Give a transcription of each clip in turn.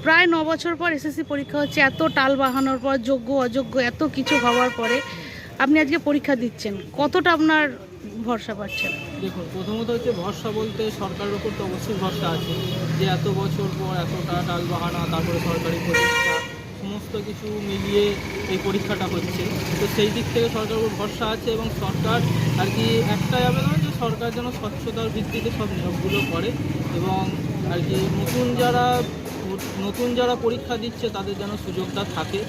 প্রায় 9 বছর পর এসএসসি পরীক্ষা হচ্ছে, এত টাল বাহানোর পর, যোগ্য অযোগ্য এত কিছু হওয়ার পরে আপনি আজকে পরীক্ষা দিচ্ছেন, কতটা আপনার ভরসা পাচ্ছেন? দেখুন, প্রথমত হচ্ছে ভরসা বলতে সরকারের ওপর তো অবশ্যই ভরসা আছে, যে এত বছর পর এতটা টালবাহানা, তারপরে সরকারি পরীক্ষা সমস্ত কিছু মিলিয়ে এই পরীক্ষাটা হচ্ছে। তো সেই দিক থেকে সরকারের উপর ভরসা আছে, এবং সরকার আর কি একটাই আবেদন যে সরকার যেন স্বচ্ছতার ভিত্তিতে সব নিয়োগগুলো করে, এবং আর কি নতুন যারা পরীক্ষা দিচ্ছে তাদের যেন সুযোগটা থাকে।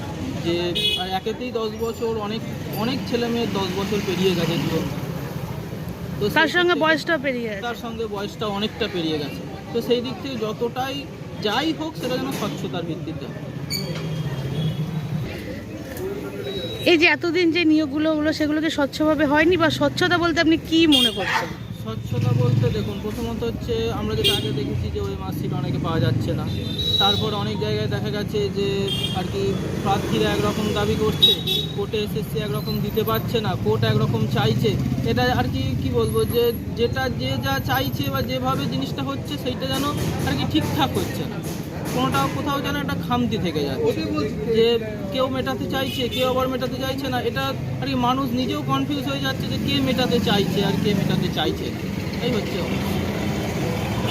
যে আর একেতেই 10 বছর, অনেক ছেলে মেয়ের 10 বছর পেরিয়ে গেছে জীবন, তো তার সঙ্গে বয়সটা পেরিয়ে গেছে। তার সঙ্গে বয়সটা অনেকটা পেরিয়ে গেছে। তো সেই দিক থেকে যতটাই যাই হোক সেটা যেন স্বচ্ছতার ভিত্তিতে। এই যে এতদিন যে নিয়োগগুলো হলো সেগুলোকে স্বচ্ছভাবে হয়নি, বা স্বচ্ছতা বলতে আপনি কি মনে করছেন? স্বচ্ছতা বলতে দেখুন, প্রথমত হচ্ছে আমরা যেটা আগে দেখেছি যে ওই মার্কশিট অনেকে পাওয়া যাচ্ছে না। তারপর অনেক জায়গায় দেখা গেছে যে আর কি প্রার্থীরা একরকম দাবি করছে, কোর্টে এসএসসি একরকম দিতে পারছে না, কোর্ট একরকম চাইছে। এটা আর কি বলবো, যে যেটা যে যা চাইছে বা যেভাবে জিনিসটা হচ্ছে সেইটা যেন আর কি ঠিকঠাক হচ্ছে না, কোথাও যেন একটা খামতি থেকে যাচ্ছে, যে কেউ মেটাতে চাইছে, কেউ আবার মেটাতে চাইছে না। এটা আর কি মানুষ নিজেও কনফিউজ হয়ে যাচ্ছে যে কে মেটাতে চাইছে আর কে মেটাতে চাইছে, এই হচ্ছে।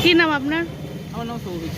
কি নাম আপনার? আমার নাম সৌভিক।